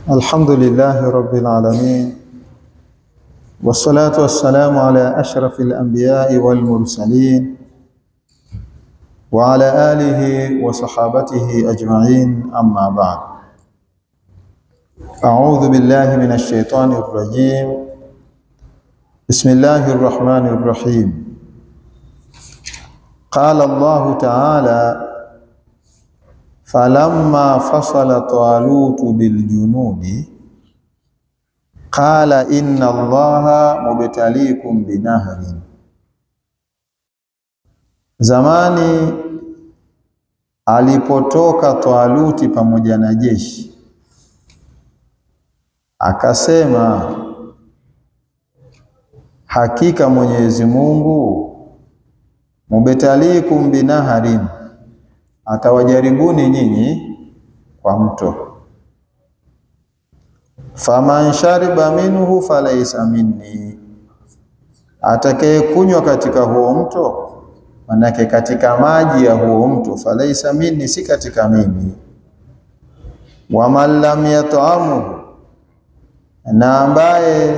Alhamdulillahi Rabbil Alamin, wassalatu wassalamu ala ashrafil anbiya'i wal mursalin wa ala alihi wa sahabatihi ajma'in, amma ba'd. A'udhu billahi minash shaitanir rajim. Bismillahir rahmanir rahim. Qala Allahu ta'ala falamma fasala Talutu biljunudi qala inna Allaha mubtaliikum binahrin. Zamani alipotoka Taluti pamoja na jeshi, akasema, hakika Mwenyezi Mungu mubtaliikum binahrin, atawajaribuni nyinyi kwa mto. Faman shariba minhu falaysa minni, atakaye kunywa katika huo mto, manake katika maji ya huo mto, falaysa minni, si katika mimi. Waman lam yat'amuhu, na ambaye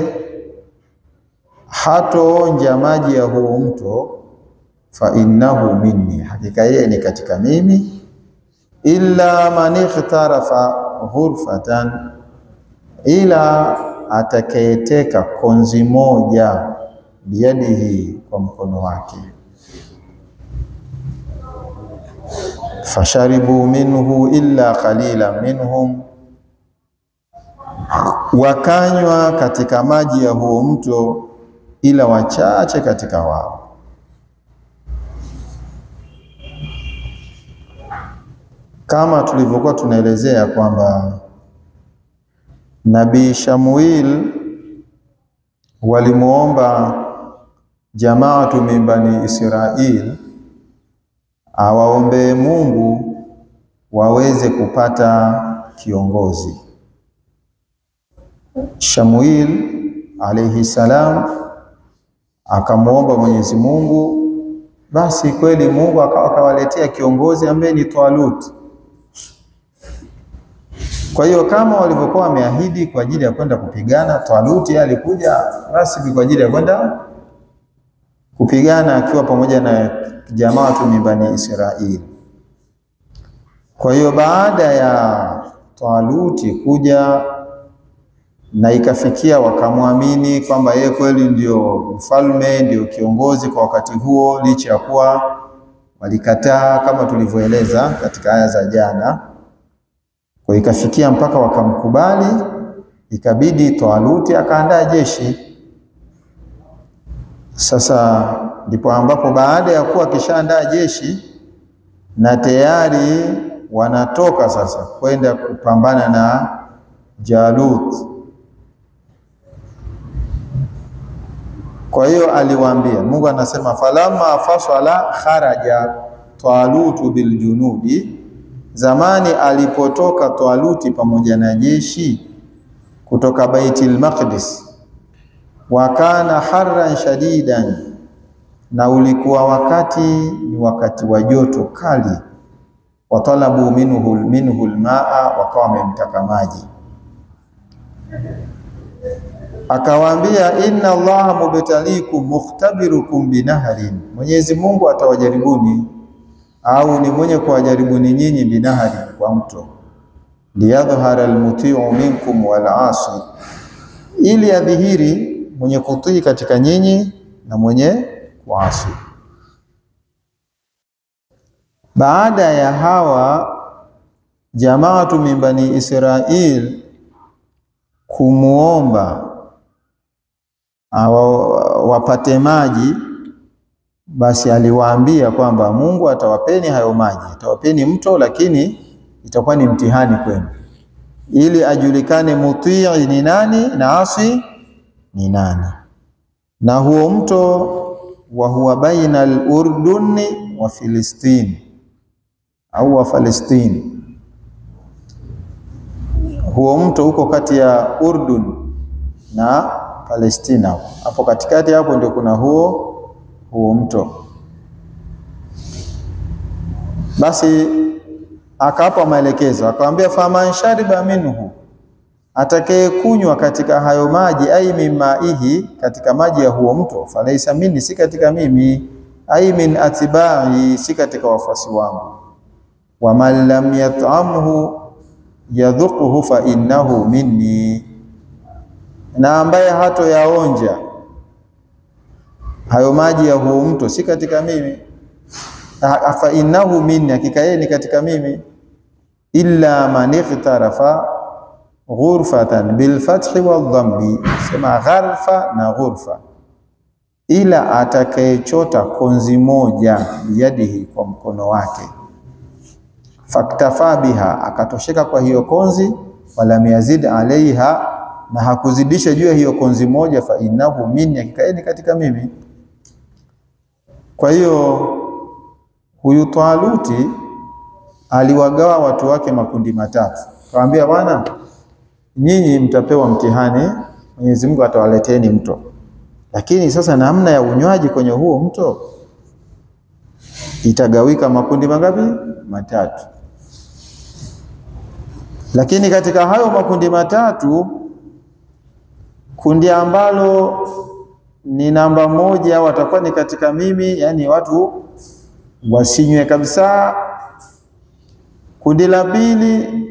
hatoonja maji ya huo mto, fa innahu minni, hakika yeye ni katika mimi. Illa man ikhtarafa ghurfatan, ila atakayeteka konzi moja, biyadihi, kwa mkono wake. Fasharibu minhu illa qalilan minhum, wakanywa katika maji ya huo mto ila wachache katika wao. Kama tulivyokuwa tunaelezea kwamba Nabii Shamuil walimuomba jamaatu min bani Israil awaombe Mungu waweze kupata kiongozi. Shamuil alayhi salam akamuomba Mwenyezi Mungu, basi kweli Mungu akawaletea kiongozi ambaye ni Talut. Kwa hiyo kama walivyokuwa wameahidi kwa ajili ya kwenda kupigana, Taluti alikuja rasmi kwa ajili ya kwenda kupigana akiwa pamoja na jamaatu min bani Israil. Kwa hiyo baada ya Taluti kuja na ikafikia wakamwamini kwamba yeye kweli ndio mfalme, ndio kiongozi kwa wakati huo, licha ya kuwa walikataa kama tulivyoeleza katika aya za jana. Kwa ikafikia mpaka wakamkubali, ikabidi Taluti akaandaa jeshi. Sasa ndipo ambapo baada ya kuwa kishaandaa jeshi na tayari wanatoka sasa kwenda kupambana na Jalut. Kwa hiyo aliwaambia, Mungu anasema falamma fasala kharaja Talutu biljunudi, zamani alipotoka Taluti pamoja na jeshi kutoka Baitul Maqdis, wakana harran shadidan, na ulikuwa wakati ni wakati wa joto kali. Watalabu minhu almaa, wakawa wamemtaka maji. Akawaambia, inna Allaha mubtaliikum mukhtabirukum binahrin, Mwenyezi Mungu atawajaribuni au ni mwenye kuwajaribuni nyinyi binahari, kwa mto. Liyadhhara almuti'u minkum wal 'asi, ili adhihiri mwenye kutii katika nyinyi na mwenye kuasi. Baada ya hawa jamaatu min bani Israil kumuomba wapate maji, basi aliwaambia kwamba Mungu atawapeni hayo maji, atawapeni mto, lakini itakuwa ni mtihani kwenu, ili ajulikane mutii ni nani na asi ni nani. Na huo mto wa huwa baina al-Urduni wa Filistini au wa Palestini. Huo mto uko kati ya Urdun na Palestina, hapo katikati hapo ndio kuna huo mto. Basi akapa maelekezo, akamwambia faman shariba minhu, atakayekunywa katika hayo maji, ai mimaihi, katika maji ya huo mto, falaisa minni, si katika mimi, ai min atba'i, si katika wafuasi wangu. Wa man lam yat'amhu yadhuquhu fa innahu minni, na ambaye hato yaonja hayo maji ya huo mto, si katika mimi. Fa innahu minni, hakika yeye ni katika mimi. Illa man ikhtarafa ghurfatan bil fathi wal dhammi, sema gharfa na ghurfa, ila atakayechota konzi moja biyadihi, kwa mkono wake, faktafa biha, akatosheka kwa hiyo konzi, wala yazid alaiha, na hakuzidisha juu ya hiyo konzi moja, fa innahu minni, hakika yeye ni katika mimi. Kwa hiyo huyu Taluti aliwagawa watu wake makundi matatu. Kawaambia, bwana, nyinyi mtapewa mtihani, Mwenyezi Mungu atawaleteni mto, lakini sasa namna ya unywaji kwenye huo mto itagawika makundi mangapi? Matatu. Lakini katika hayo makundi matatu, kundi ambalo ni namba moja watakuwa ni katika mimi, yani watu wasinywe kabisa. Kundi la pili,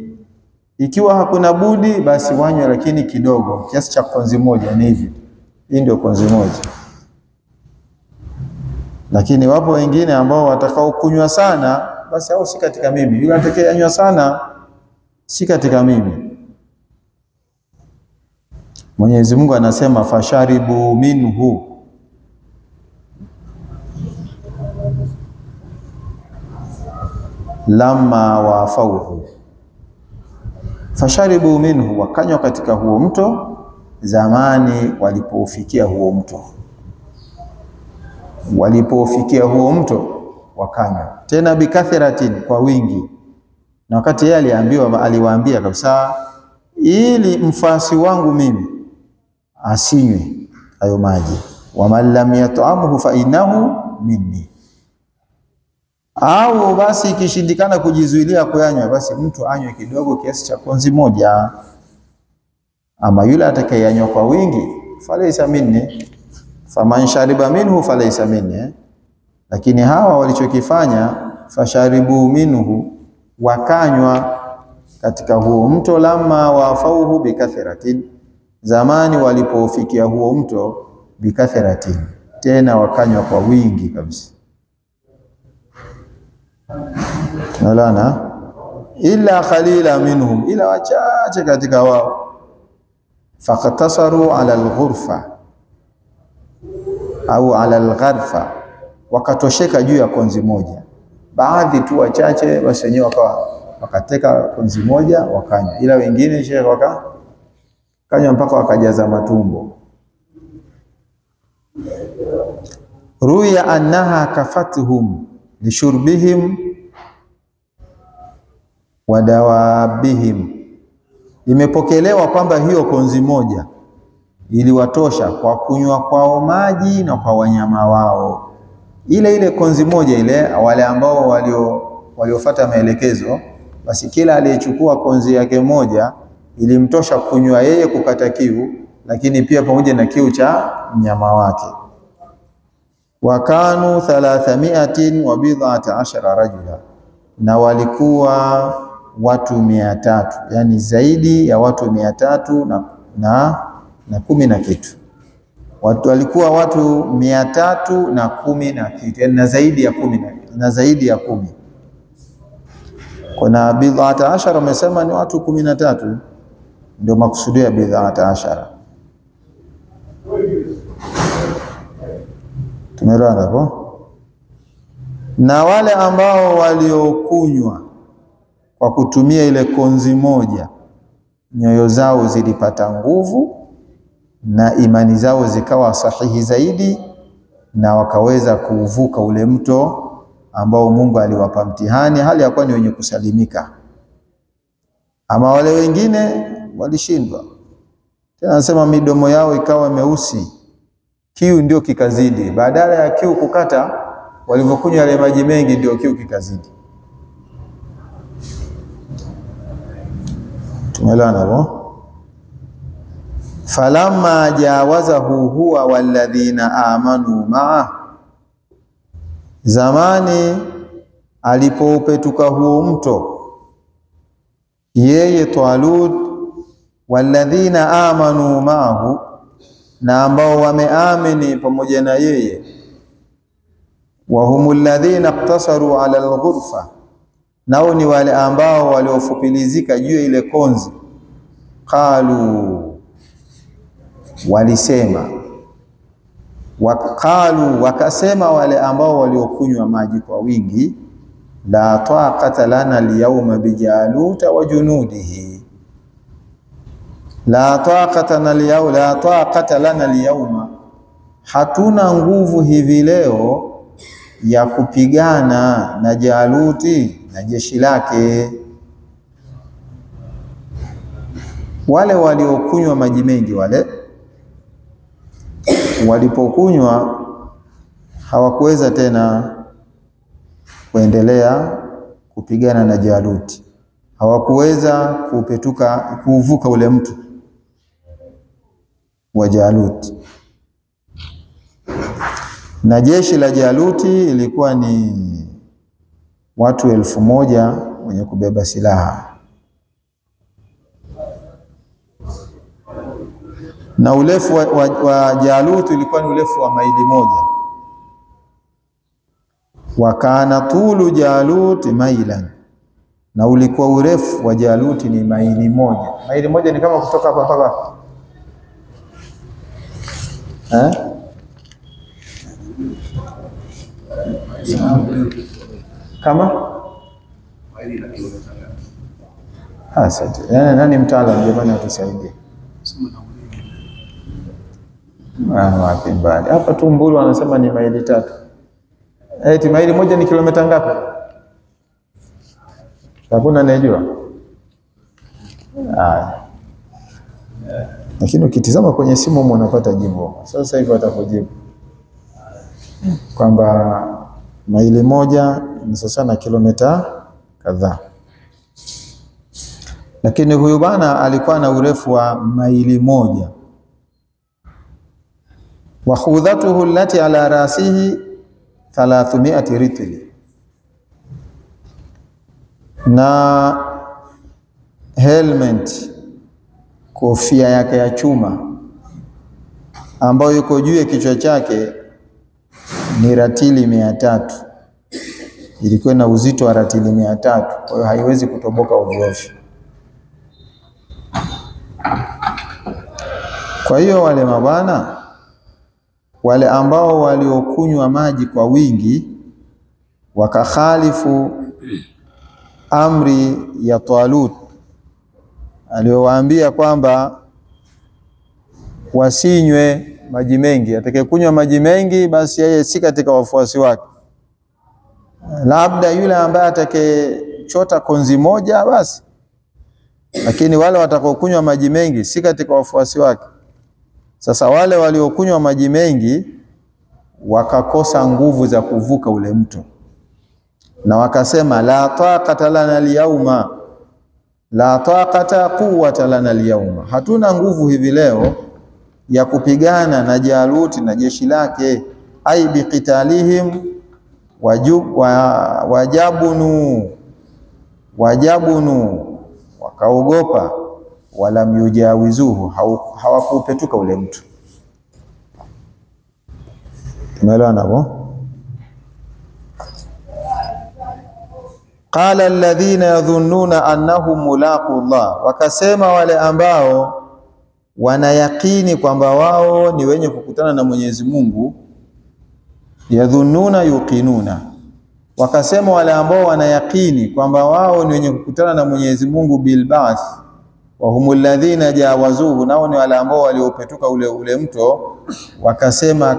ikiwa hakuna budi basi wanywe, lakini kidogo, kiasi cha konzi moja, ni hivi. Hii ndio konzi moja. Lakini wapo wengine ambao watakao kunywa sana, basi hao si katika mimi. Yule atakayanywa sana si katika mimi. Mwenyezi Mungu anasema fasharibu minhu, lamma wafauhu, fasharibu minhu, wakanywa katika huo mto zamani walipoufikia huo mto. Walipoufikia huo mto wakanywa, tena bikathiratin, kwa wingi. Na wakati yeye aliwaambia kabisa, ili mfasi wangu mimi asinywe hayo maji. Wa man lam yat'amhu fa innahu minni, au basi ikishindikana kujizuilia kuyanywa, basi mtu anywe kidogo, kiasi cha konzi moja. Ama yule atakayanywa kwa wingi, falaysa minni, faman shariba minhu falaysa minni. Lakini hawa walichokifanya, fasharibu minhu, wakanywa katika huo mto, lamma wafauhu bikathiratin, zamani walipofikia huo mto, bikathiratin, tena wakanywa kwa wingi kabisa. Tunalana illa khalila minhum, ila wachache katika wao, faqtasaru ala alghurfa au ala algharfa, wakatosheka juu ya konzi moja. Baadhi tu wachache basi wenyewe wakateka konzi moja wakanywa, ila wengine sheikh wakanywa mpaka wakajaza matumbo. Ruya annaha kafatuhum lishurbihim wa dawabihim, imepokelewa kwamba hiyo konzi moja iliwatosha kwa kunywa kwao maji na kwa wanyama wao. Ile konzi moja ile, wale ambao waliofuata maelekezo, basi kila aliyechukua konzi yake moja ilimtosha kunywa yeye, kukata kiu, lakini pia pamoja na kiu cha mnyama wake. Wakanu 310 rajula, na walikuwa watu 300, yani zaidi ya watu 300 na 10 na kitu. Watu walikuwa watu 310 na kitu, yani na zaidi ya 10 na zaidi ya 10. Kuna bid'ata ashara wamesema ni watu 13, ndio makusudio ya bid'ata ashara. Tumeelewana hapo? Na wale ambao waliokunywa kwa kutumia ile konzi moja, nyoyo zao zilipata nguvu na imani zao zikawa sahihi zaidi, na wakaweza kuvuka ule mto ambao Mungu aliwapa mtihani, hali ya kuwa ni wenye kusalimika. Ama wale wengine walishindwa. Tena anasema midomo yao ikawa meusi, kiu ndio kikazidi. Badala ya kiu kukata, walivyokunywa yale maji mengi ndio kiu kikazidi. Tumeelewana hapo? falamma jawazahu huwa walladhina amanu maa, zamani alipoupetuka huo mto yeye Talut, walladhina amanu maahu, na ambao wameamini pamoja na yeye, wa humul ladhina iqtasaru ala alghurfa, nao ni wale ambao waliofupilizika juu ile konzi. Qalu, walisema, waqalu, wakasema wale ambao waliokunywa maji kwa wingi, la taqata lana alyawma bijaluta wa junudihi, la taqata lana alyawma, hatuna nguvu hivi leo ya kupigana na Jaluti na jeshi lake. Wale waliokunywa maji mengi, wale walipokunywa hawakuweza tena kuendelea kupigana na Jaluti, hawakuweza kuvuka ule mto wa Jaluti. Na jeshi la Jaluti ilikuwa ni watu 1000 wenye kubeba silaha, na urefu wa Jaluti ilikuwa ni urefu wa maili 1. Wakana tulu Jaluti mailan, na ulikuwa urefu wa Jaluti ni maili 1. Maili 1 ni kama kutoka hapa mpaka kama asante. Nani mtaalamu jamani atusaidie? Wapi mbali hapa tu Mbulu anasema ni maili 3. Eti maili 1 ni kilomita ngapi? Hakuna anayejua. Lakini ukitizama kwenye simu unapata jibu. Sasa hivi atakujibu kwamba maili 1 ni sasa na kilomita kadhaa. Lakini huyu bana alikuwa na urefu wa maili 1. Wa khudhatuhu allati ala rasihi 300 ritli, na helmet, kofia yake ya chuma ambayo yuko juu ya kichwa chake ni ratili 300. Ilikuwa na uzito wa ratili 300, kwa hiyo haiwezi kutoboka ovyo. Kwa hiyo wale mabwana, wale ambao waliokunywa maji kwa wingi wakakhalifu amri ya Talut aliyowaambia kwamba wasinywe maji mengi, atakayekunywa maji mengi basi yeye si katika wafuasi wake, labda yule ambaye atakayechota konzi moja basi, lakini wale watakaokunywa maji mengi si katika wafuasi wake. Sasa wale waliokunywa maji mengi wakakosa nguvu za kuvuka ule mto, na wakasema la taqata lana alyawma, la taqata quwwata lana alyawma, hatuna nguvu hivi leo ya kupigana na Jaluti na jeshi lake. Ai biqitalihim wajabunu, wakaogopa, walam yujawizuhu, hawakupetuka ule mtu. Tumeelewana hapo? Qala alladhina yadhunnuna annahum mulaqu Allah, wakasema wale ambao wanayakini kwamba wao ni wenye kukutana na Mwenyezi Mungu. Yadhunnuna yuqinuna, wakasema wale ambao wanayakini kwamba wao ni wenye kukutana na Mwenyezi Mungu bilba'th, wa humul ladhina jawazuhu, nao ni wale ambao waliopetuka ule mto. Wakasema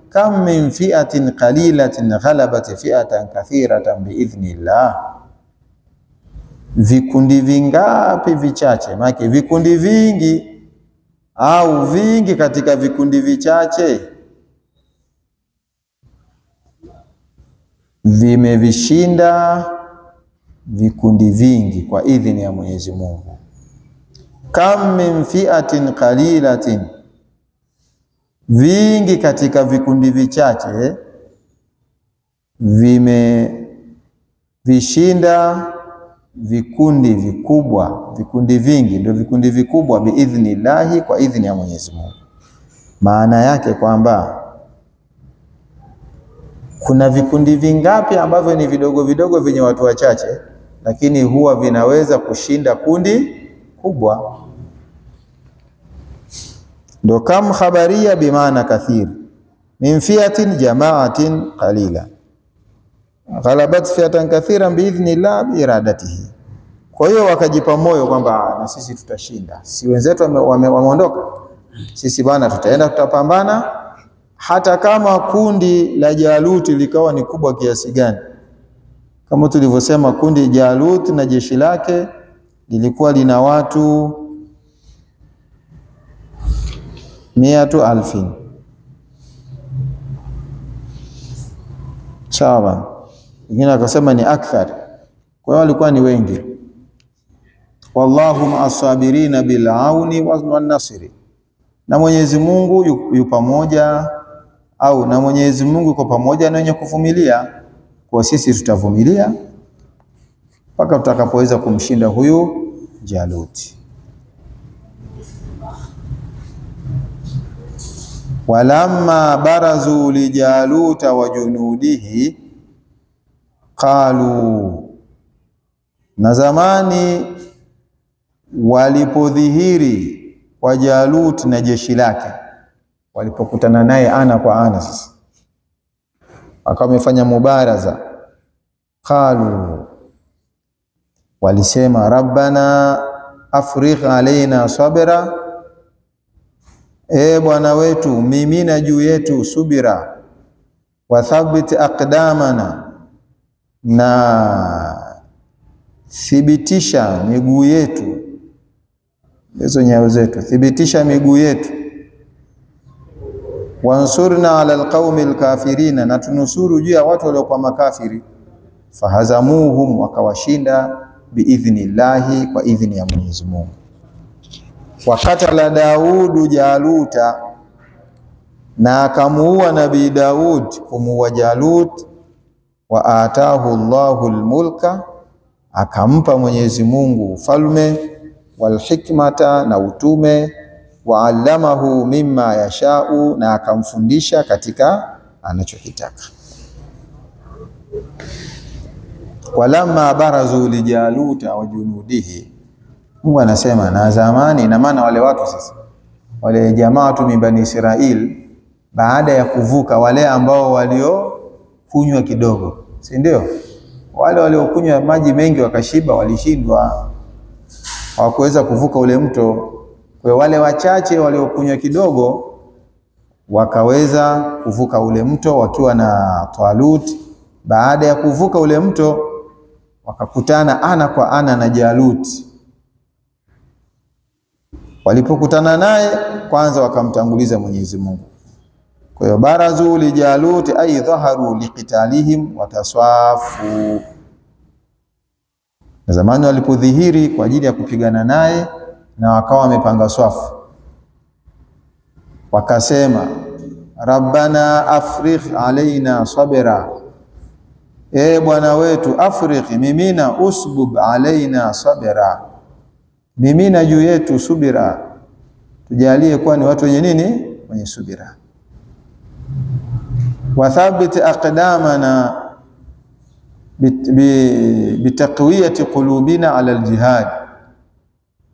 kam min fi'atin qalilatin ghalabat fi'atan kathiratan biidhnillah, vikundi vingapi vichache, maana vikundi vingi au vingi katika vikundi vichache vimevishinda vikundi vingi kwa idhini ya Mwenyezi Mungu. kam min fi'atin qalilatin, vingi katika vikundi vichache vimevishinda vikundi vikubwa. Vikundi vingi ndio vikundi vikubwa, biidhnillahi, kwa idhni ya Mwenyezi Mungu. Maana yake kwamba kuna vikundi vingapi ambavyo ni vidogo vidogo vyenye watu wachache, lakini huwa vinaweza kushinda kundi kubwa. Ndo kam khabaria bimaana kathir, min fiatin jamaatin qalila ghalabat fiatan kathiran biidhnillah biiradatihi. Kwa hiyo wakajipa moyo kwamba na sisi tutashinda, si wenzetu wameondoka, sisi bwana tutaenda tutapambana, hata kama kundi la Jaluti likawa ni kubwa kiasi gani. Kama tulivyosema, kundi Jalut na jeshi lake lilikuwa lina watu 100,000. Sawa, wengine akasema ni akthar. Kwa hiyo walikuwa ni wengi. Wallahu ma'as-sabirina bil auni wan nasri, na Mwenyezi Mungu yu pamoja, au na Mwenyezi Mungu yuko pamoja na wenye kuvumilia. Kwa sisi tutavumilia mpaka tutakapoweza kumshinda huyu Jaluti. Walamma barazu li Jaluta wa junudihi qalu, na zamani walipodhihiri kwa Jalut na jeshi lake, walipokutana naye ana kwa ana, sasa akawa amefanya mubaraza. Qalu, walisema rabbana afrigh alaina sabra, Bwana wetu mimina juu yetu subira, wa thabbit aqdamana, na thibitisha miguu yetu, hizo nyayo zetu, thibitisha miguu yetu. Wansurna ala alqaumi alkafirina, na tunusuru juu ya watu waliokuwa makafiri. Fahazamuhum, wakawashinda, biidhnillahi, kwa idhni ya Mwenyezi Mungu. Wakatala Daudu Jaluta, na akamuua Nabii Daud kumuua Jalut. Wa atahu Allahu almulka, akampa Mwenyezi Mungu ufalme, wal hikmata, na utume, wa allamahu mimma yashau, na akamfundisha katika anachokitaka. Walamma barazu li Jaluta wa junudihi, Mungu anasema na zamani, na maana wale watu sasa, wale jamaa tu min Bani Israil, baada ya kuvuka, wale ambao waliokunywa kidogo, si ndio? Wale waliokunywa maji mengi wakashiba, walishindwa, hawakuweza kuvuka ule mto. Kwa wale wachache waliokunywa kidogo wakaweza kuvuka ule mto wakiwa na Talut. Baada ya kuvuka ule mto, wakakutana ana kwa ana na Jalut. Walipokutana naye, kwanza wakamtanguliza Mwenyezi Mungu. Kwa hiyo barazu li Jalut ay dhaharu liqitalihim wataswafu, na zamani walipodhihiri kwa ajili ya kupigana naye, na wakawa wamepanga swafu, wakasema rabbana afrigh alaina sabra, Bwana wetu, afrigh, mimina, usbub alaina sabra, mimina juu yetu subira, tujalie kuwa ni watu wenye nini, wenye subira. Wa thabbit aqdamana bitaqwiyati qulubina ala aljihad,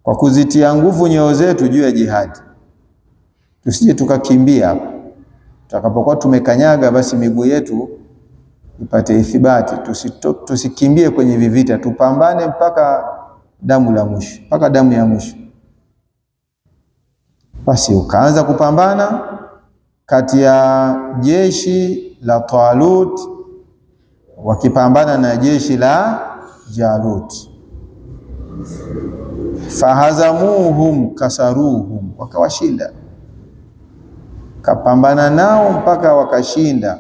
kwa kuzitia nguvu nyoyo zetu juu ya jihad. Tusije tukakimbia hapa, tutakapokuwa tumekanyaga basi miguu yetu ipate ithibati, tusikimbie kwenye vivita, tupambane mpaka damu la mwisho, mpaka damu ya mwisho. Basi ukaanza kupambana kati ya jeshi la Talut wakipambana na jeshi la Jalut. Fahazamuhum kasaruhum, wakawashinda, kapambana nao mpaka wakashinda.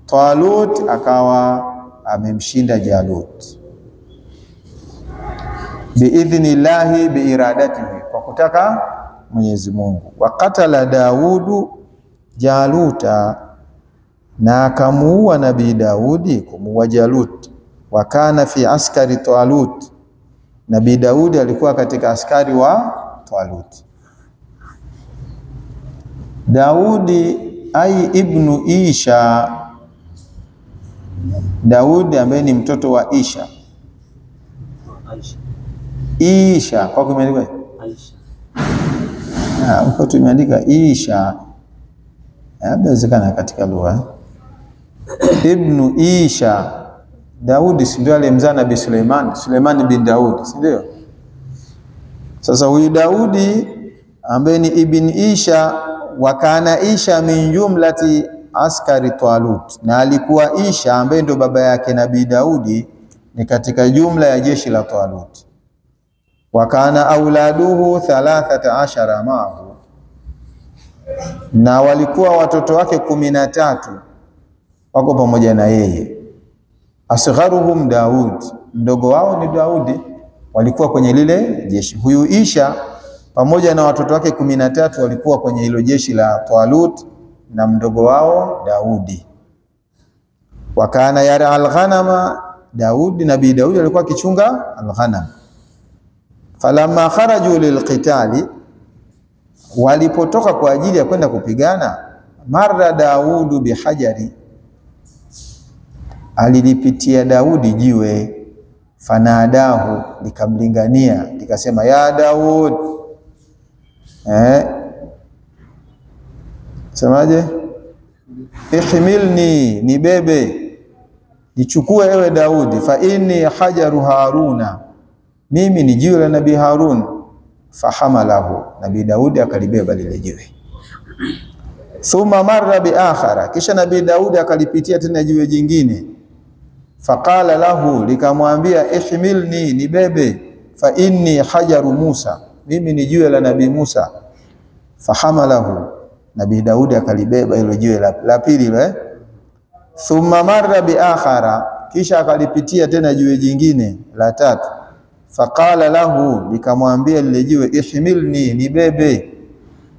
Talut akawa amemshinda Jalut. biidhnillahi biiradatihi, kwa kutaka Mwenyezi Mungu. Wa qatala Daudu Jaluta, na akamuua Nabii Daudi kumuua Jalut. Wa kana fi askari Talut, Nabii Daudi alikuwa katika askari wa Talut. Daudi ai ibnu Isha, Daudi ambaye ni mtoto wa Isha. Isha kwa kumeandika Aisha, huko tumeandika Isha, inawezekana katika lugha ibnu Isha. Daudi si ndio alimzaa Nabii Suleiman, Suleiman bin Daudi, si ndio? Sasa huyu Daudi ambaye ni ibn Isha, wa kana Isha min jumlati askari Talut, na alikuwa Isha ambaye ndio baba yake Nabii Daudi ni katika jumla ya jeshi la Talut. Wa kana auladuhu 13 maahu, na walikuwa watoto wake 13 wako pamoja na yeye. Asgharuhum Daud, mdogo wao ni Daudi, walikuwa kwenye lile jeshi. Huyu Isha pamoja na watoto wake 13 walikuwa kwenye hilo jeshi la Talut, na mdogo wao Daudi. Wa kana yara al-ghanama, Daudi, Nabii Daudi alikuwa akichunga al-ghanam. Falamma kharaju lilqitali, walipotoka kwa ajili ya kwenda kupigana, marra Daudu bihajari, alilipitia Daudi jiwe, fanadahu, likamlingania likasema ya Daud, semaje? Ihmilni, nibebe, nichukue ewe Daudi, fa inni hajaru Haruna, mimi ni jiwe la Nabii Harun. Fahamalahu, Nabii Daudi akalibeba lile jiwe. Thumma marra bi akhara, kisha Nabii Daudi akalipitia tena jiwe jingine. Faqala lahu, likamwambia ihmilni, nibebe, fa inni hajaru Musa, mimi ni jiwe la Nabii Musa. Fahamalahu, Nabii Daudi akalibeba hilo jiwe la pili ile. Thumma marra bi akhara, kisha akalipitia tena jiwe jingine la tatu. Faqala lahu, likamwambia lile jiwe ihmilni, nibebe,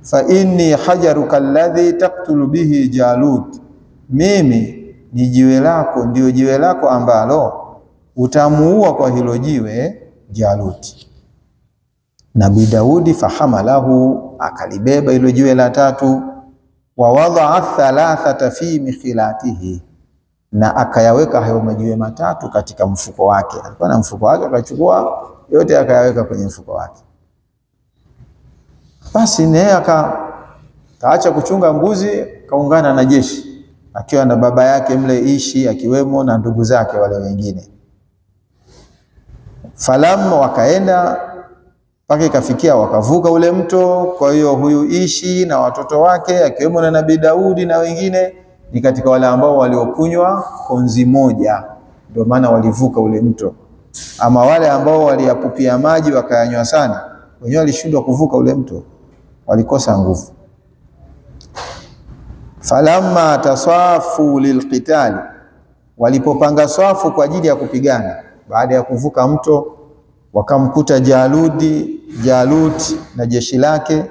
fa inni hajaruka alladhi taqtulu bihi Jalut, mimi ni jiwe lako, ndio jiwe lako ambalo utamuua kwa hilo jiwe Jalut. Nabii Daudi fahamalahu, akalibeba hilo jiwe la tatu. Wa wadaa 3 fi mikhilatihi, na akayaweka hayo majiwe matatu katika mfuko wake. Alikuwa na mfuko wake, akachukua yote akayaweka kwenye mfuko wake. Basi naye akaacha kuchunga mbuzi, kaungana na jeshi, akiwa na baba yake mle Ishi akiwemo na ndugu zake wale wengine. Falamma, wakaenda mpaka ikafikia wakavuka ule mto. Kwa hiyo huyu Ishi na watoto wake akiwemo na Nabii Daudi na wengine ni katika wale ambao waliokunywa konzi moja, ndio maana walivuka ule mto. Ama wale ambao waliyapupia maji wakayanywa sana, wenyewe walishindwa kuvuka ule mto, walikosa nguvu. Falamma tasafu lilqitali, walipopanga swafu kwa ajili ya kupigana, baada ya kuvuka mto wakamkuta Jalut na jeshi lake,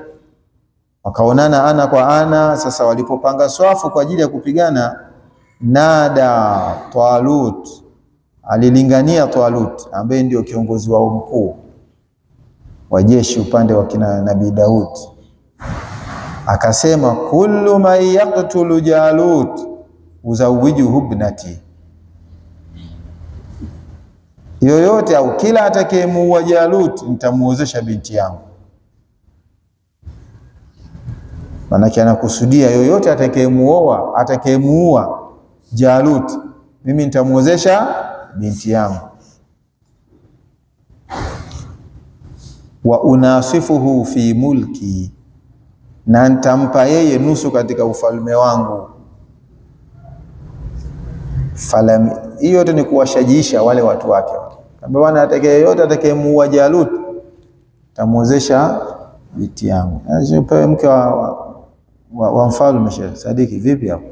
wakaonana ana kwa ana. Sasa walipopanga swafu kwa ajili ya kupigana, nada Talut, alilingania Talut ambaye ndio kiongozi wao mkuu wa jeshi upande wa kina Nabii Daud, akasema kullu man yaqtulu Jalut uzawijuhu ibnati, yoyote au kila atakayemuua Jalut nitamuozesha binti yangu. Manake anakusudia yoyote atakayemuua Jalut, mimi nitamuozesha binti yangu. Wa unasifuhu fi mulki, na nitampa yeye nusu katika ufalme wangu. Hiyo yote ni kuwashajiisha wale watu wake. Kamba bwana, yote atakayemuua Jalut tamuozesha binti yangu. Upewe mke wa mfalme. Sheikh Sadiki, vipi hapo?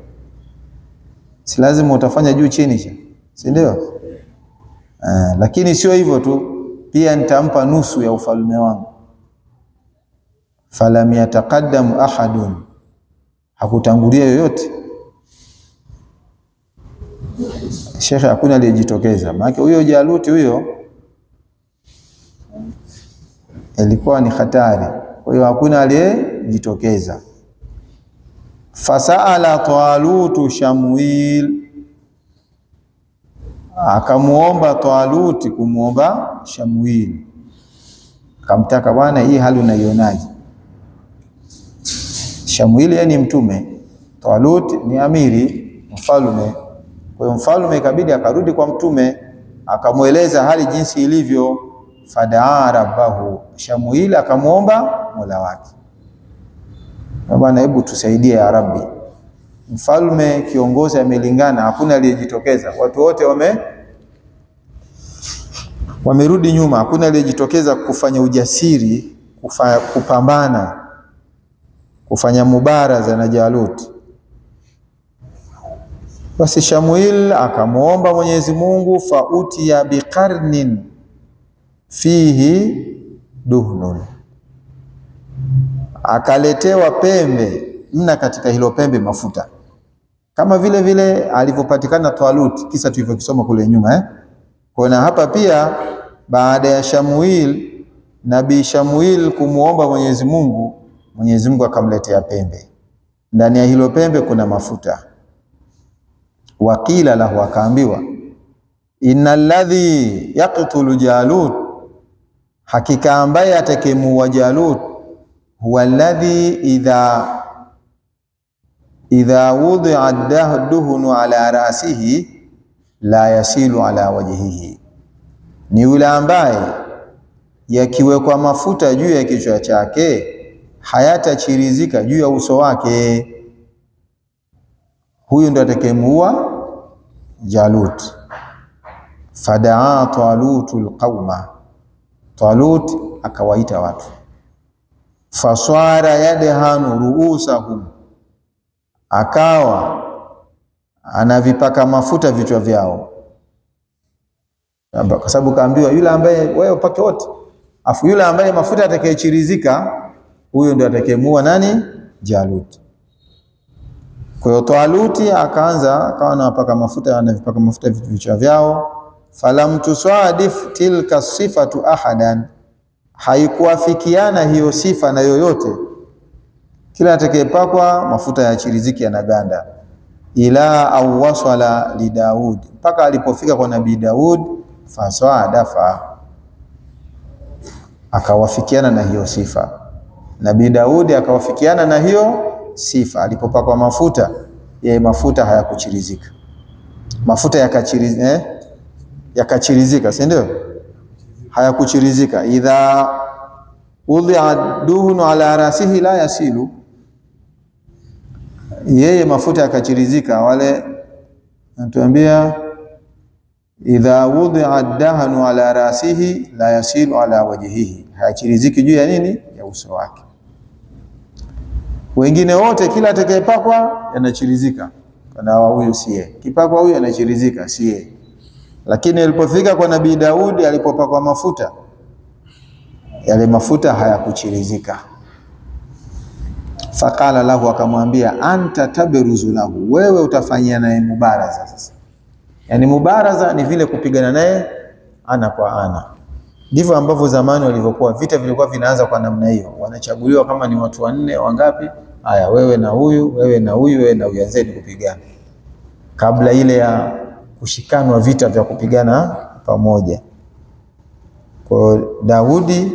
Si lazima utafanya juu chini, si ndio? Lakini sio hivyo tu, pia nitampa nusu ya ufalme wangu. Falam yataqaddam ahadun, hakutangulia yoyote. Shekhe, hakuna aliyejitokeza. Maana huyo Jaluti huyo ilikuwa ni hatari, kwa hiyo hakuna aliyejitokeza. Fasaala Talutu Shamwil, akamuomba Taluti kumuomba Shamwil, akamtaka, bwana, hii hali unaionaje? Shamwil yeye ni mtume, Talut ni amiri, mfalme. Kwa hiyo mfalme ikabidi akarudi kwa mtume, akamueleza hali jinsi ilivyo. Fadaa rabbahu, Shamwil akamuomba Mola wake, bwana, hebu tusaidie ya Rabbi, mfalme kiongozi amelingana, hakuna aliyejitokeza, watu wote wamerudi nyuma, hakuna aliyejitokeza kufanya ujasiri, kupambana, kufanya mubaraza na Jalut. Basi Shamwil akamuomba Mwenyezi Mungu, fautiya biqarnin fihi duhnun, akaletewa pembe, mna katika hilo pembe mafuta, kama vile vile alivyopatikana Talut, kisa tulivyokisoma kule nyuma Kwa na hapa pia baada ya Shamwil, Nabii Shamwil kumuomba Mwenyezi Mungu, Mwenyezi Mungu akamletea pembe. Ndani ya hilo pembe kuna mafuta. Wakila lahu, akaambiwa, innal ladhi yaqtulu Jalut, hakika ambaye atakemuua Jalut, huwa alladhi idha wudi'a ad-duhnu ala ra'sihi la yasilu ala wajhihi, ni yule ambaye yakiwekwa mafuta juu ya kichwa chake hayatachirizika juu ya uso wake. Huyu ndo atakayemuua Jalut. Fadaa Talutul qauma, Talut akawaita watu. Faswara yadhanu ruusahum, akawa anavipaka mafuta vichwa vyao, kwa sababu kaambiwa yule ambaye wewe upake wote, afu yule ambaye mafuta atakayechirizika, huyo ndio atakayemuua nani? Jalut. Kwa hiyo Taluti akawa anapaka mafuta, anavipaka mafuta vichwa vyao. Falam tuswadif tilka sifatu ahadan, haikuafikiana hiyo sifa na yoyote. Kila atakayepakwa mafuta ya chiriziki yanaganda. Ila au wasala li Daud, mpaka alipofika kwa Nabii Daud, faswadafa, akawafikiana na hiyo sifa. Nabii Daudi akawafikiana na hiyo sifa, alipopakwa mafuta, yeye mafuta hayakuchirizika. Mafuta yakachirizika, si ndio? Hayakuchirizika. Idha udhi'a duhnu ala rasihi la yasilu, yeye mafuta yakachirizika. Wale anatuambia idha wudi'a ad-dahnu ala rasihi la yasilu ala wajhihi, hayachiriziki juu ya nini? Ya uso wake. Wengine wote kila atakayepakwa yanachirizika, kana huyu siye, kipakwa huyu anachirizika siye. Lakini alipofika kwa Nabii Daudi, alipopakwa mafuta, yale mafuta hayakuchirizika. Fakala lahu, akamwambia, anta tabruzu lahu, wewe utafanyia naye mubaraza. Sasa yani mubaraza ni vile kupigana naye ana kwa ana. Ndivyo ambavyo zamani walivyokuwa, vita vilikuwa vinaanza kwa namna hiyo. Wanachaguliwa kama ni watu 4 wangapi, haya wewe na huyu, wewe na huyu, wewe na huyu, anzeni kupigana, kabla ile ya kushikanwa vita vya kupigana pamoja. Kwa Daudi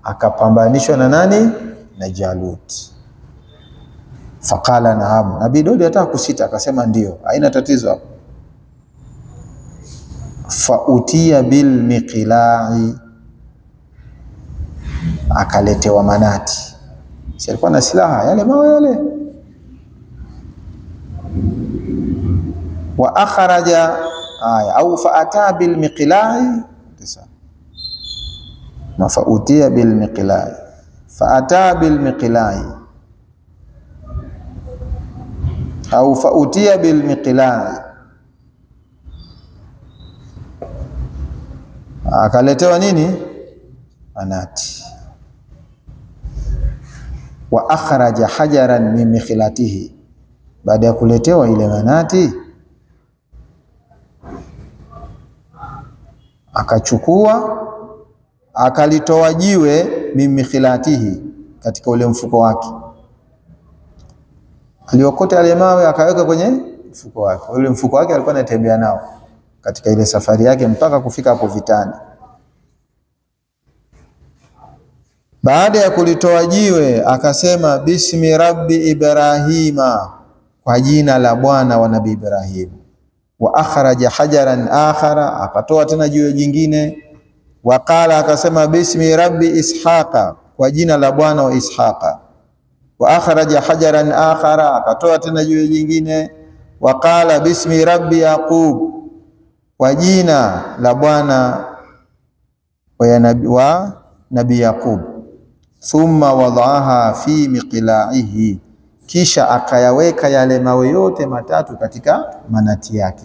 akapambanishwa na nani? Na Jalut. Fakala naam, Nabii Daudi hata kusita, akasema ndio, haina tatizo hapo. Fautiya bil miqla'i, akaletewa manati. Si alikuwa na silaha, yale mawe yale. Wa akhraja au faata bil miqla'i, fautiya bil miqla'i, faata bil miqla'i au fautiya bil miqla'i. akaletewa nini? Manati. Wa akhraja hajaran min mikhilatihi, baada ya kuletewa ile manati akachukua akalitoa jiwe min mikhilatihi, katika ule mfuko wake. Aliokota ile mawe akaweka kwenye mfuko wake. Ule mfuko wake alikuwa anatembea nao katika ile safari yake mpaka kufika hapo vitani. Baada ya kulitoa jiwe akasema bismi rabbi Ibrahima, kwa jina la Bwana wa Nabii Ibrahim. Wa akhraja hajaran akhara, akatoa tena jiwe jingine. Wa qala, akasema bismi rabbi Ishaqa, kwa jina la Bwana wa Ishaqa. Wa akhraja hajaran akhara, akatoa tena jiwe jingine. Wa qala bismi rabbi Yaqub, kwa jina la Bwana wa Nabii Yaqub. Thumma wadaaha fi miqla'ihi, kisha akayaweka yale mawe yote matatu katika manati yake.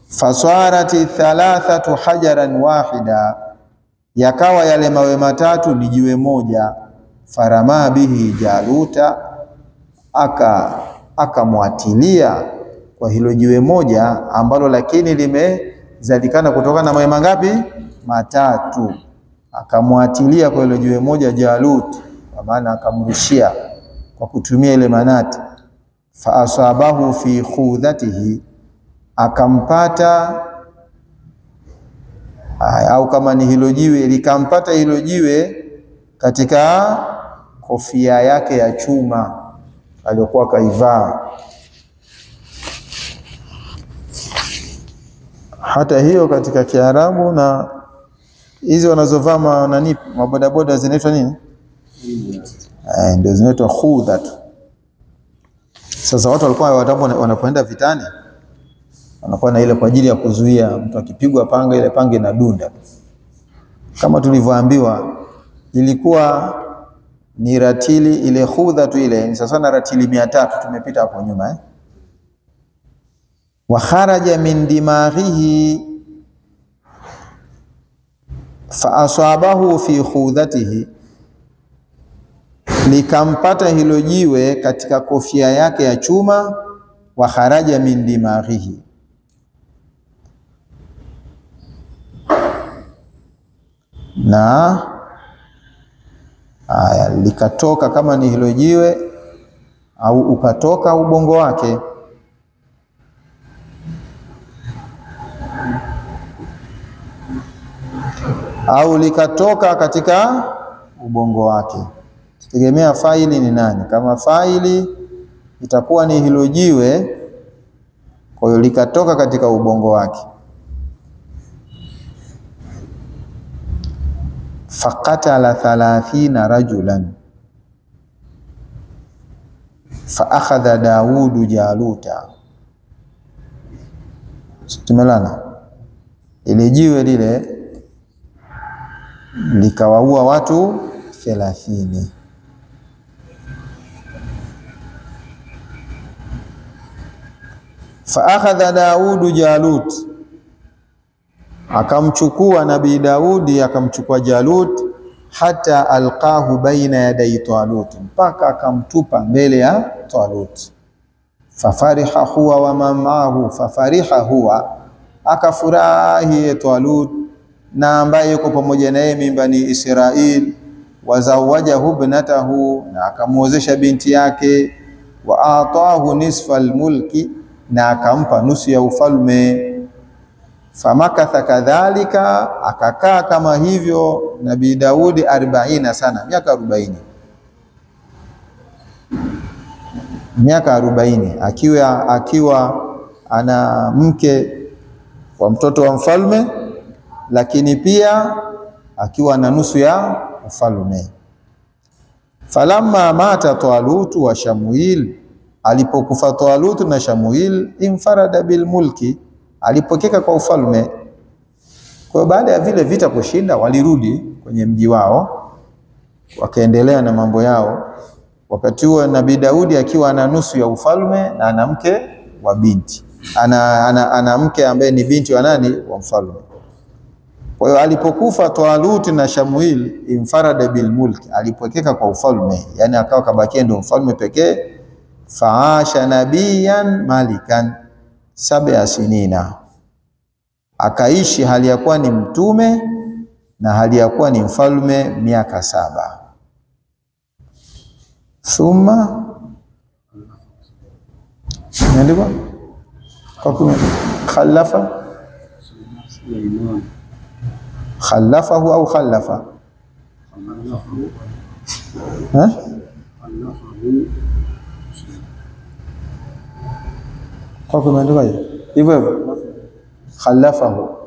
Faswarati thalathatu hajaran wahida, yakawa yale mawe matatu ni jiwe moja. Farama bihi Jaluta, akamwatilia kwa hilo jiwe moja ambalo lakini limezalikana kutokana na mawe mangapi? Matatu. Akamwatilia kwa hilo jiwe moja Jalut, kwa maana akamrushia kwa kutumia ile manati. Fa asabahu fi khudhatihi, akampata au kama ni hilo jiwe likampata hilo jiwe katika kofia yake ya chuma aliyokuwa kaivaa. Hata hiyo katika Kiarabu na hizi wanazovaa nani mabodaboda zinaitwa nini? Ndio zinaitwa khudha tu. Sasa watu walikuwa wanapoenda vitani wanakuwa na ile kwa ajili ya kuzuia mtu akipigwa panga, ile panga inadunda. Kama tulivyoambiwa ilikuwa ni ratili, ile khudha tu ile ni sasa na ratili 300, tumepita hapo nyuma Wa kharaja min dimaghihi fa asabahu fi khudhatihi, likampata hilo jiwe katika kofia yake ya chuma. Wa kharaja min dimaghihi, na likatoka kama ni hilo jiwe au ukatoka ubongo wake. Au likatoka katika ubongo wake, tegemea faili ni nani. Kama faili itakuwa ni hilo jiwe, kwa hiyo likatoka katika ubongo wake. Faqatala 30 rajulan fa akhadha Daudu Jaluta. Tumelana ile jiwe lile likawaua watu 30. Fa akhadha Daudu Jalut, akamchukua Nabii Daudi akamchukua Jalut. Hata alqahu baina yaday Talut, mpaka akamtupa mbele ya Talut. Fafariha huwa wa mamahu, fafariha huwa, akafurahi Talut na ambaye yuko pamoja naye min bani Israil. Wazawajahu ibnatahu, na akamuozesha binti yake. Wa atahu nisfa almulki, na akampa nusu ya ufalme. Famakatha kadhalika, akakaa kama hivyo Nabii Daudi 40 sana, miaka 40. Miaka 40 akiwa ana mke wa mtoto wa mfalme, lakini pia akiwa na nusu ya ufalme. Falamma mata Talut wa Shamuil, alipokufa Talut na Shamuil, infarada bil mulki, alipokeka kwa ufalme. Kwa baada ya vile vita kushinda, walirudi kwenye mji wao wakaendelea na mambo yao. Wakati huo Nabii Daudi akiwa na nusu ya ufalme na ana mke wa binti, ana mke ambaye ni binti wa nani? Wa mfalme. Kwa hiyo alipokufa Talut na Shamuil, infarada bil mulk, alipokeka kwa ufalme, yani akawa kabakia ndio mfalme pekee. Faasha nabiyan malikan 7 sinina, akaishi hali ya kuwa ni mtume na hali ya kuwa ni mfalme miaka 7. Thumma ndio kwa kuna khalafahu au khalafa kwa kumeandika hivyo hivyo khalafahu.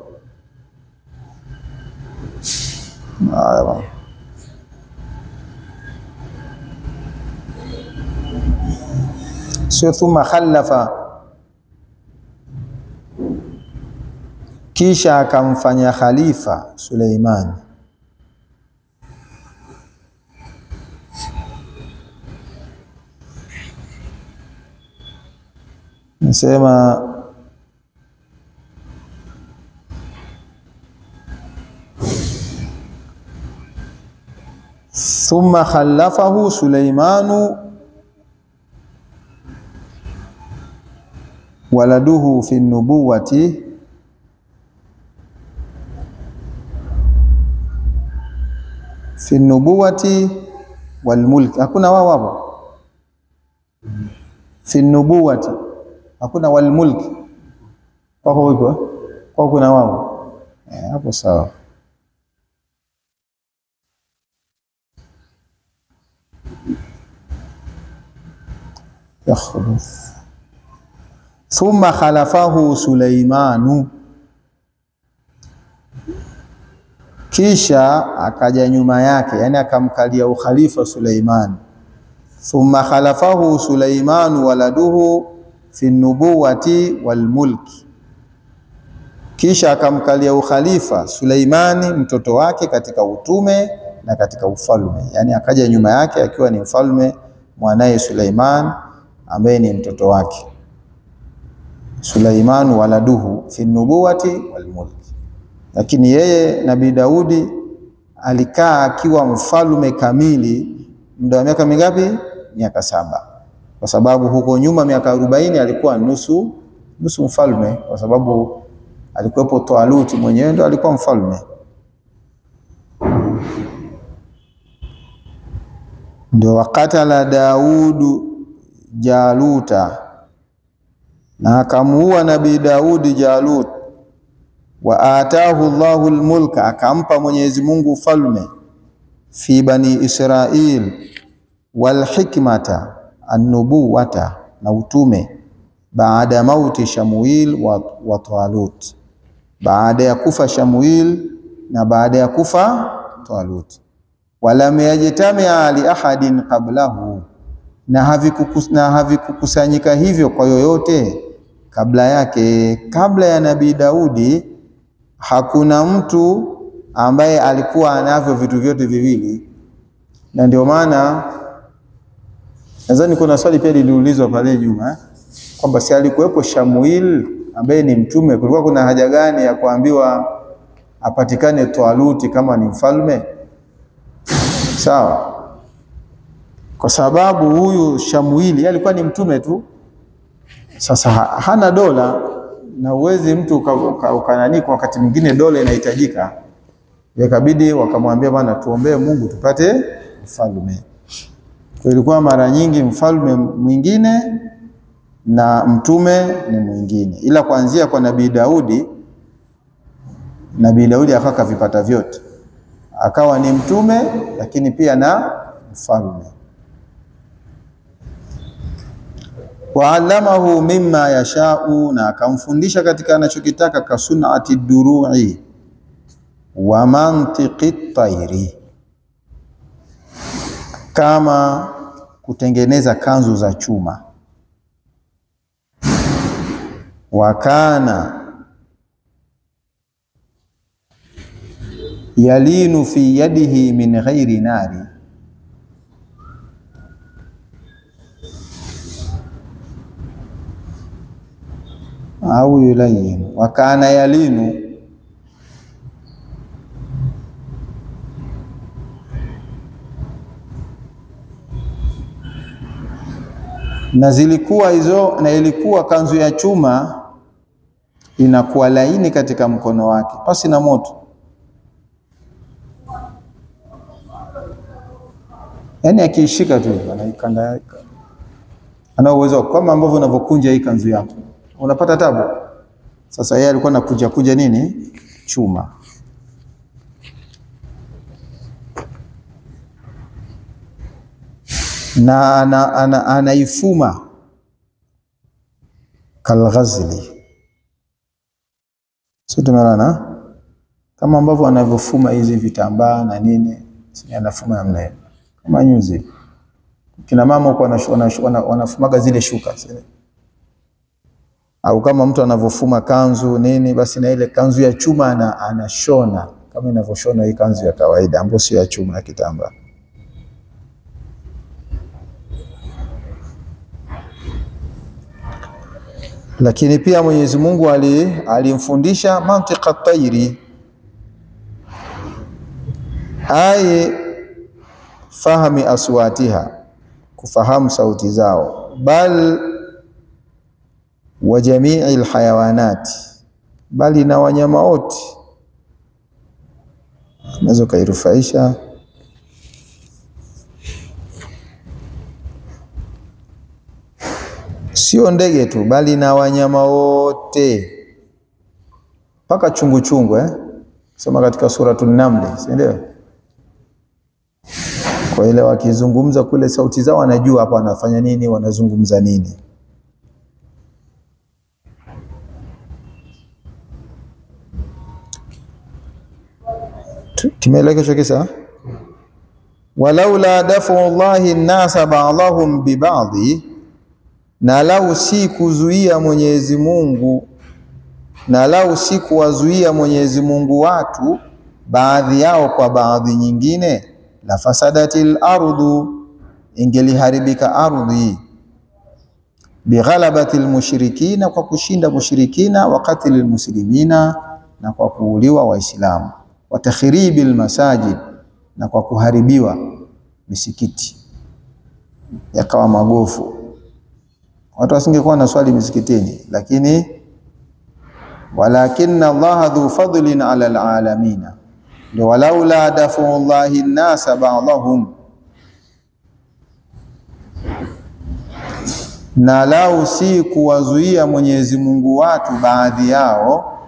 Sio thumma khalafa, kisha akamfanya khalifa Suleiman. Nasema thumma khalafahu Suleimanu waladuhu fi nubuwati wal mulk. Hakuna wao hapo fi nubuwati, hakuna wal mulk kwa hivyo kwa kuna wao hapo sawa. Thumma khalafahu Suleimanu, kisha akaja nyuma yake, yani akamkalia ukhalifa Suleiman. Thumma khalafahu Suleimanu waladuhu fi nubuwati wal mulki, kisha akamkalia ukhalifa Suleimani mtoto wake katika utume na katika ufalme, yani akaja nyuma yake akiwa ni mfalme mwanae Suleiman ambaye ni mtoto wake. Suleiman waladuhu fi nubuwati wal mulki, lakini yeye Nabii Daudi alikaa akiwa mfalme kamili muda wa miaka mingapi? Miaka 7, kwa sababu huko nyuma miaka 40 alikuwa nusu mfalme, kwa sababu alikuwepo Talut mwenyewe ndo alikuwa mfalme. Ndio wakatala Daudu Jaluta, na akamuua Nabii Daudi Jalut. Wa atahu Allahu almulka, akampa Mwenyezi Mungu ufalme. Fi bani Israil wal hikmata an-nubuwata, na utume. Baada mauti Shamuil wa Talut, baada ya kufa Shamuil na baada ya kufa Talut. Walam yajtamia li ahadin qablahu, na havikukusanyika hivyo kwa yoyote kabla yake. Kabla ya Nabii Daudi hakuna mtu ambaye alikuwa anavyo vitu vyote viwili. Na ndio maana nadhani kuna swali pia liliulizwa pale nyuma kwamba si alikuwepo Shamuil ambaye ni mtume, kulikuwa kuna haja gani ya kuambiwa apatikane Taluti kama ni mfalme? Sawa, kwa sababu huyu Shamuili alikuwa ni mtume tu. Sasa hana dola, na uwezi mtu ukanani kwa wakati mwingine dola inahitajika. Yakabidi wakamwambia bwana, tuombee Mungu tupate mfalme. Kwa ilikuwa mara nyingi mfalme mwingine na mtume ni mwingine, ila kuanzia kwa Nabii Daudi akawa vipata vyote, akawa ni mtume lakini pia na mfalme. Wa'allamahu mimma yasha'u, na akamfundisha katika anachokitaka. Kasunati duru'i wa mantiqi tayri, kama kutengeneza kanzu za chuma. Wakana yalinu fi yadihi min ghairi nari, au yulayin. Wakana yalinu, na zilikuwa hizo, na ilikuwa kanzu ya chuma inakuwa laini katika mkono wake pasi na moto. Yani akiishika tu anaikanda, ana uwezo kama ambavyo unavyokunja hii kanzu yako unapata tabu. Sasa yeye alikuwa anakunja nini? Chuma. Na anaifuma kalghazli, sio tumeona kama ambavyo anavyofuma hizi vitambaa na nini, si anafuma namna hiyo kama nyuzi. Kina mama huko wanafumaga zile shuka zile, au kama mtu anavyofuma kanzu nini, basi na ile kanzu ya chuma anashona kama inavyoshona hii kanzu ya kawaida ambayo sio ya chuma, ya kitambaa. Lakini pia Mwenyezi Mungu alimfundisha mantiqa at-tayri, ay fahami aswatiha, kufahamu sauti zao, bal wa jami'il hayawanat, bali na wanyama wote. Unaweza kairufaisha sio ndege tu, bali na wanyama wote, paka chungu soma katika suratul Naml, si ndio? Kwa ile wakizungumza kule sauti zao wanajua hapa wanafanya nini, wanazungumza nini. Tumeelekea kisa walaula dafu Allahi an-nasa ba'dahum bi ba'dhi, na lau si kuzuia Mwenyezi Mungu, na lau si kuwazuia Mwenyezi Mungu watu baadhi yao kwa baadhi nyingine, la fasadatil ardu, ingeliharibika ardhi, bighalabatil mushrikina, kwa kushinda mushrikina, wa qatlil muslimina, na kwa kuuliwa Waislamu, wa takhribil masajid, na kwa kuharibiwa misikiti yakawa magofu. Watu wasingekuwa na swali misikitini, lakini walakinna Allaha dhu fadlin ala alalamina, ndio walaula dafu Allahi an-nasa ba'dahum, na lau si kuwazuia Mwenyezi Mungu watu baadhi yao,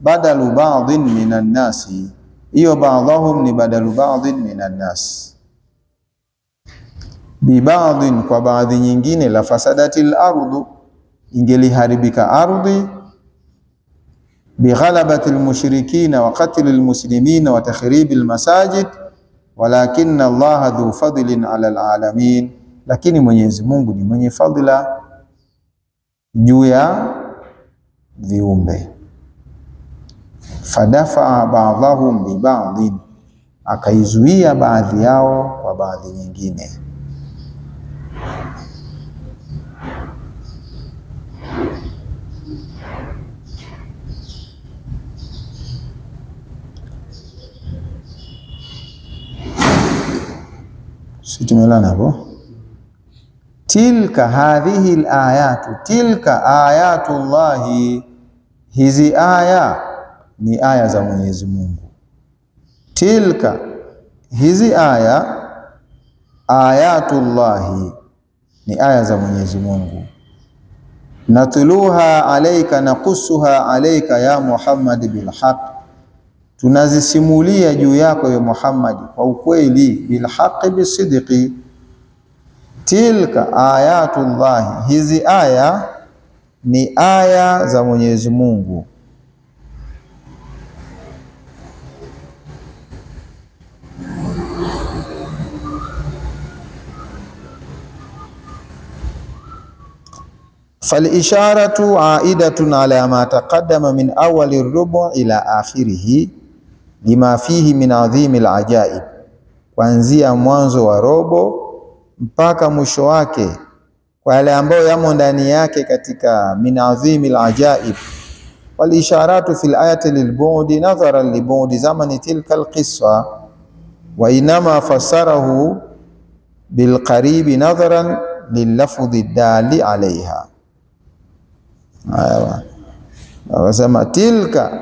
badalu ba'dhin minan nasi, hiyo ba'dahum ni badalu ba'dhin minan nas, bi ba'dhin, kwa baadhi nyingine, la fasadatil ardu, ingeliharibika ardhi, bi ghalabatil mushrikina wa qatlil muslimina wa takhribil masajid, walakinna Allaha dhu fadlin ala alalamin, lakini Mwenyezi Mungu ni mwenye fadhila juu ya viumbe. Fadafa ba'dahum bi ba'dhin, akaizuia baadhi yao kwa baadhi nyingine. Situmelana hapo. Tilka hadhihi alayatu, tilka ayatullahi, hizi aya ni aya za Mwenyezi Mungu. Tilka, hizi aya, ayatullahi, ni aya za Mwenyezi Mungu. Natluha alayka, naqussuha alayka ya Muhammad bilhaq, tunazisimulia juu yako ya Muhammad kwa ukweli, bilhaqi bisidqi. Tilka ayatullahi, hizi aya ni aya za Mwenyezi Mungu. Fal-isharatu aidatun ala ma taqaddama min awali rubu ila akhirih, lima fihi min adhimi al-ajaib, kuanzia mwanzo wa robo mpaka mwisho wake kwa yale ambayo yamo ndani yake katika min adhimi al-ajaib. Wal-isharatu fil ayati lil-bu'di nadharan li bu'di zamani tilka al-qissa, wa inama fassarahu bil-qaribi nadharan lilafdhi dali alaiha. Wakasema tilka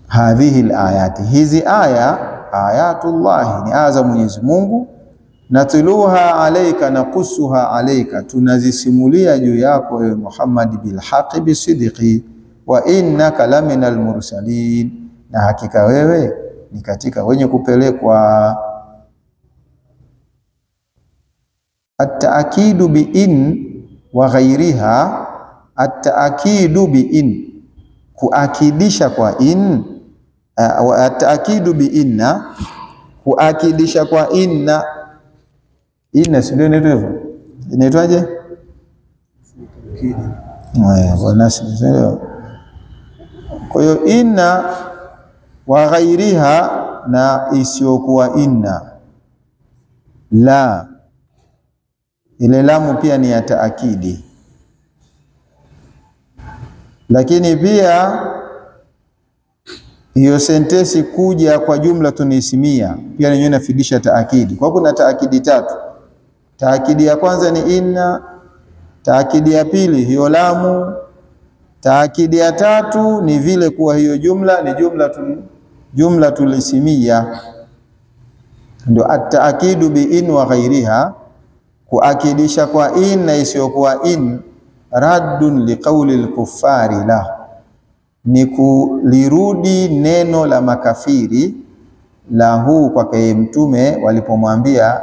hadhihi alayati, hizi aya ayatullah, ni aya za Mwenyezi Mungu, natluha alayka naqusuha alayka, tunazisimulia juu yako ewe Muhammad bilhaqi bisidqi wa innaka laminal mursalin, na hakika wewe ni katika wenye kupelekwa. At-ta'kidu bi in wa ghairiha, at-ta'kidu bi in, kuakidisha kwa in, at-ta'kidu bi inna, kuakidisha kwa inna. Inna sio neno hivyo, inaitwaje? Kwa hiyo inna wa ghairiha, na isiyokuwa inna. La, ile lamu pia ni ya taakidi, lakini pia hiyo sentensi kuja kwa jumla tunisimia pia yenyewe inafidisha taakidi. Kwa kuna taakidi tatu. Taakidi ya kwanza ni inna, taakidi ya pili hiyo lamu, taakidi ya tatu ni vile kuwa hiyo jumla ni jumla tulisimia. Ndio at-taakidu bi in wa ghairiha, kuakidisha kwa in na isiyokuwa in. Raddun liqauli al-kuffari la, ni kulirudi neno la makafiri lahu kwake mtume walipomwambia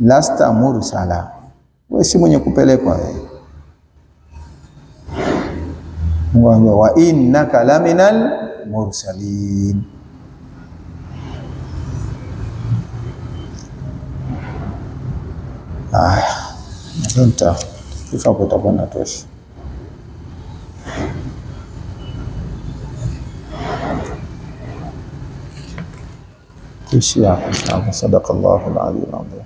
lasta mursala, wewe si mwenye kupelekwa wewe. Mungu wa innaka laminal mursalin. Ndio kifa kutakuwa na tosha. Kishia, sadaqallahu al-aliyyul azim.